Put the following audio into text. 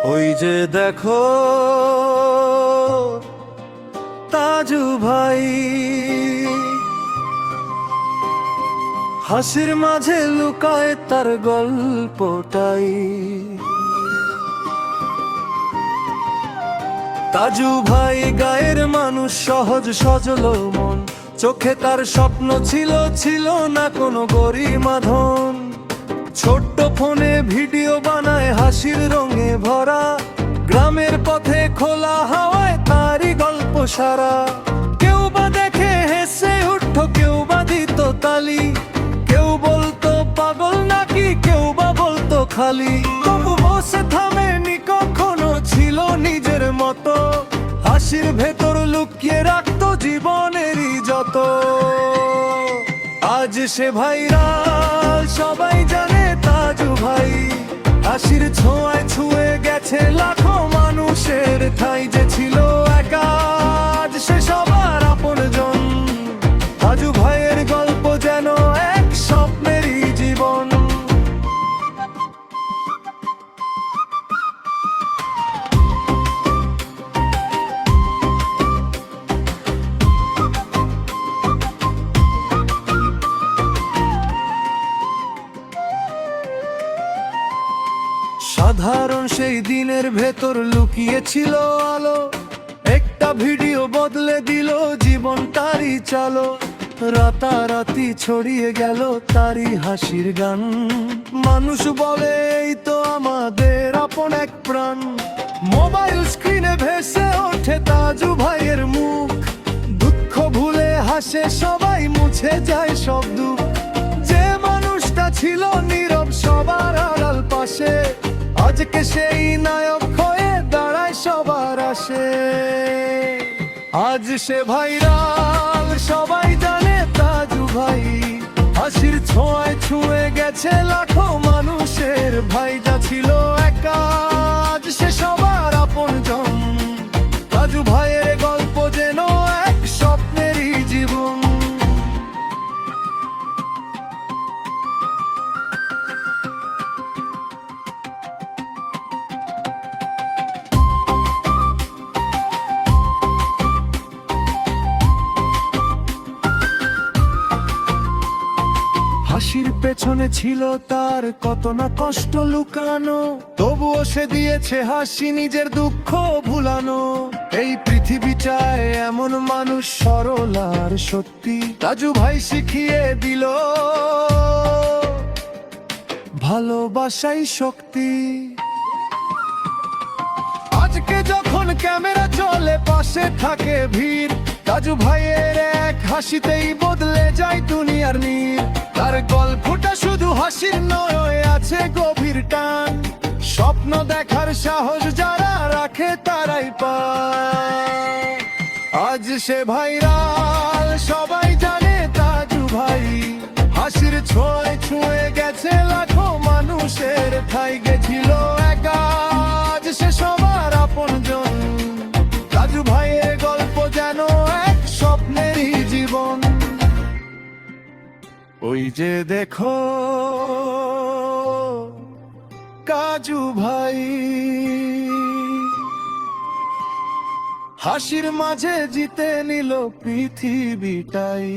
ওই যে দেখো তাজু ভাই, হাসির মাঝে লুকায় তার গল্পটাই। তাজু ভাই গায়ের মানুষ, সহজ সজল মন, চোখে তার স্বপ্ন ছিল, ছিল না কোনো গরিমাধন। ছোট্ট ফোনে ভিডিও বানায় হাসির রঙে ভরা, গ্রামের পথে খোলা হাওয়ায় তারই গল্প সারা। কেউ বা দেখে হেসে উঠতো, কেউ বা দিত তালি, কেউ বলতো পাগল নাকি, কেউ বা বলতো খালি। তবু বসে থামেনি কখনো, ছিল নিজের মতো, হাসির ভেতর লুকিয়ে রাখতো জীবনেরই যত। আজ সে ভাইরাল, সবাই জানে তাজু ভাই, হাসির ছোঁয়ায় ছুঁয়ে গেছে লাখো মানুষের ঠাই। যে ছিল একা, আজ সে সবার আপনজন। তাজু ভাইয়ের গল্প যেন এক স্বপ্নেরই জীবন। সাধারণ সেই দিনের ভেতর লুকিয়েছিল আলো, একটা ভিডিও বদলে দিল জীবন তারই চালো। রাতারাতি ছড়িয়ে গেল তারই হাসির গান, মানুষ বলে এই তো আমাদের আপন এক প্রাণ। মোবাইল স্ক্রিনে ভেসে ওঠে তাজু ভাইয়ের মুখ, দুঃখ ভুলে হাসে সবাই, মুছে যায় সব দুঃখ। যে মানুষটা ছিল নীরব সবার আড়াল পাশে, আজকে সেই নায়ক হয়ে দাঁড়ায় সবার আসে। আজ সে ভাইরাল, সবাই জানে তাজু ভাই, হাসির ছোঁয়ায় ছুঁয়ে গেছে লাখো মানুষের ভাই। যা ছিল একা, আজ সে সবার আপনজন। তাজু ভাইয়ের গল্প যেন এক স্বপ্নেরই জীবন। হাসির পেছনে ছিল তার কত না কষ্ট লুকানো, তবুও সে দিয়েছে হাসি নিজের দুঃখ ভুলানো। এই পৃথিবীটায় এমন মানুষ সরল আর সত্যি, তাজু ভাই শিখিয়ে দিল ভালোবাসাই শক্তি। আজকে যখন ক্যামেরা চলে, পাশে থাকে ভিড়, তাজু ভাইয়ের এক হাসিতেই বদলে যায় দুনিয়ার নীড়। তার গল্পটা শুধু হাসির নয়, আছে গভীর টান। স্বপ্ন দেখার সাহস যারা রাখে তারাই পায়। আজ সে ভাইরাল, সবাই জানে তাজু ভাই, হাসির ছোঁয়ায় ছুঁয়ে গেছে লাখো মানুষের ঠাই। গেছিল একা, আজ সে সবার আপনজন। তাজু ভাইয়ের গল্প যেন এক স্বপ্নেরই জীবন। ওই যে দেখো কাজু ভাই, হাসির মাঝে জিতে নিল পৃথিবীটাই।